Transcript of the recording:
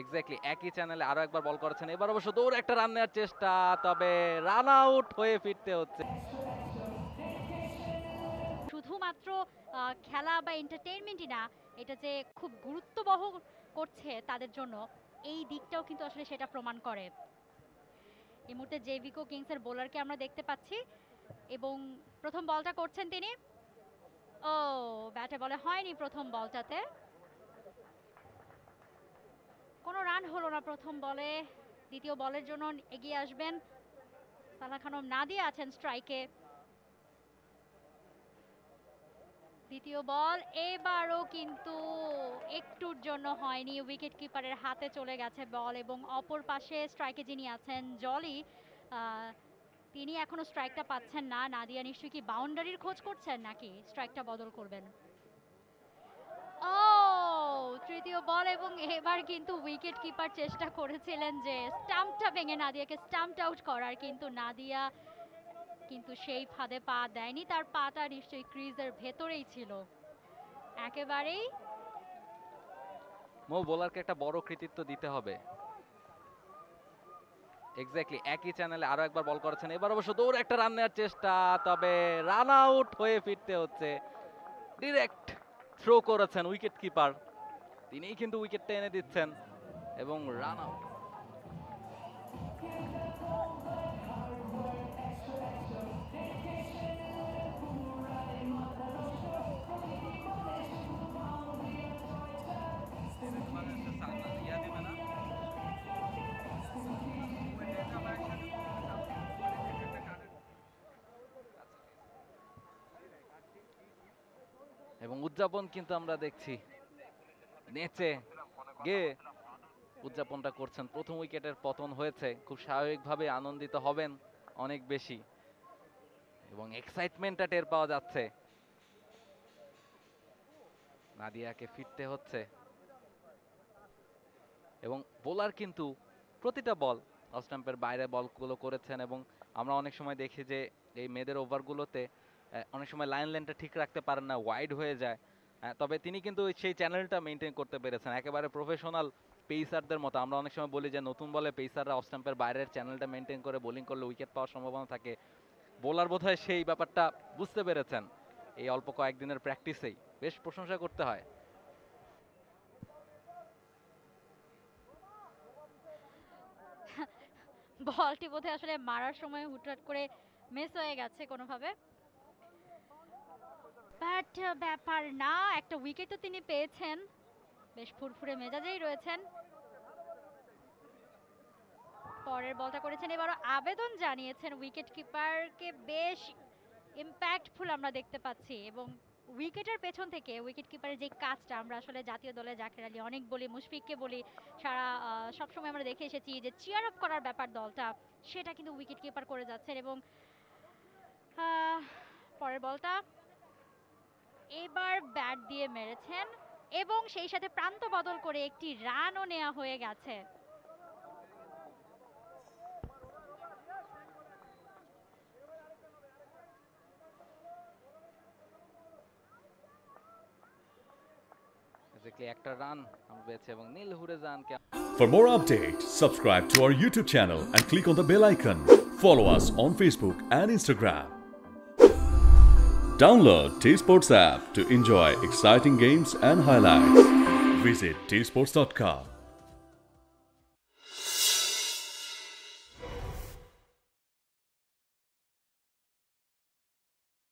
Exactly একই চ্যানেলে আরো একবার বল করেছেন, এবার অবশ্য দৌড়ে একটা রান নেওয়ার চেষ্টা, তবে রান আউট হয়ে ফিরতে হচ্ছে। শুধুমাত্র খেলা বা এন্টারটেইনমেন্টই না, এটা যে খুব গুরুত্ববহ করছে তাদের জন্য, এই দিকটাও কিন্তু আসলে সেটা প্রমাণ করে। এই মুহূর্তে জেভিকো কিংসের বোলারকে আমরা দেখতে পাচ্ছি এবং প্রথম বলটা করছেন তিনি। ও, ব্যাটে বলে হয়নি প্রথম বলটাতে, কোনো রান হলো না প্রথম বলে। দ্বিতীয় বলের জন্য এগিয়ে আসবেন সালাহ খানম। নাদিয়া আছেন স্ট্রাইকে। দ্বিতীয় বল এবারও কিন্তু একটুর জন্য হয়নি, উইকেট কিপারের হাতে চলে গেছে বল এবং অপর পাশে স্ট্রাইকে যিনি আছেন জলি, তিনি এখনো স্ট্রাইকটা পাচ্ছেন না। নাদিয়া নিশ্চয়ই কি বাউন্ডারির খোঁজ করছেন নাকি স্ট্রাইকটা বদল করবেন? ও, তৃতীয় বল এবং এবার কিন্তু উইকেট কিপার চেষ্টা করেছিলেন যে স্টাম্পটা ভেঙে নাদিয়াকে স্টাম্প আউট করার, কিন্তু নাদিয়া কিন্তু সেই ফাঁদে পা দেয়নি। তার পাটা নিশ্চয়ই ক্রিজের ভেতরেই ছিল একেবারেই। মো বোলারকে একটা বড় কৃতিত্ব দিতে হবে। এক্স্যাক্টলি একই চ্যানেলে আরো একবার বল করেছেন, এবার অবশ্য দৌড়ে একটা রান নেওয়ার চেষ্টা, তবে রান আউট হয়ে ফিরতে হচ্ছে। ডিরেক্ট থ্রো করেছেন উইকেট কিপার, তিনিই কিন্তু উইকেটটা এনে দিচ্ছেন এবং রান আউট। এবং উদযাপন কিন্তু আমরা দেখছি, নেচে গে উদযাপনটা করছেন। প্রথম উইকেটের পতন হয়েছে, খুব স্বাভাবিকভাবে আনন্দিত হবেন অনেক বেশি এবং এক্সাইটমেন্টটা টের পাওয়া যাচ্ছে। নাদিয়াকে ফিরতে হচ্ছে এবং বোলার কিন্তু প্রতিটা বল অফ স্টাম্পের বাইরে বলগুলো করেছেন এবং আমরা অনেক সময় দেখি যে এই মেয়েদের ওভারগুলোতে অনেক সময় লাইন লেনটা ঠিক রাখতে পারেন না, ওয়াইড হয়ে যায়। তবে তিনি কিন্তু সেই চ্যানেলটা মেনটেন করতে পেরেছেন একেবারে প্রফেশনাল পেসারদের মতো। আমরা অনেক সময় বলি যে নতুন বলে পেসাররা অফ স্টাম্পের বাইরের চ্যানেলটা মেনটেন করে বোলিং করলে উইকেট পাওয়ার সম্ভাবনা থাকে। বোলার বোধহয় সেই ব্যাপারটা বুঝতে পেরেছেন এই অল্প কয়েকদিনের প্র্যাকটিসেই, বেশ প্রশংসা করতে হয়। বলটি বোধহয় আসলে মারার সময় হুটহাট করে মিস হয়ে গেছে কোনোভাবে, বাট ব্যাপার না, একটা উইকেট তো তিনি পেয়েছেন। বেশ ফুরফুরে মেজাজেই রয়েছেন। পরের বলটা করেছেন, এবারও আবেদন জানিয়েছেন উইকেট কিপারকে, বেশ ইম্প্যাক্টফুল আমরা দেখতে পাচ্ছি। এবং উইকেটের পেছন থেকে উইকেট কিপারের যে কাজটা আমরা আসলে জাতীয় দলে জাকের আলী অনেক বলি, মুশফিককে বলি, সারা সবসময় আমরা দেখে এসেছি যে চিয়ার আপ করার ব্যাপার দলটা, সেটা কিন্তু উইকেট কিপার করে যাচ্ছেন। এবং পরের বলটা এবার ব্যাট দিয়ে মেরেছেন এবং সেই সাথে প্রান্ত বদল করে একটি রানও নেওয়া হয়ে গেছে। একটা রান পেয়েছে এবং নীল হুরেজানকে। For more updates, subscribe to our YouTube channel and click on the bell icon. Follow us on Facebook and Instagram. Download T-Sports app to enjoy exciting games and highlights. Visit tsports.com.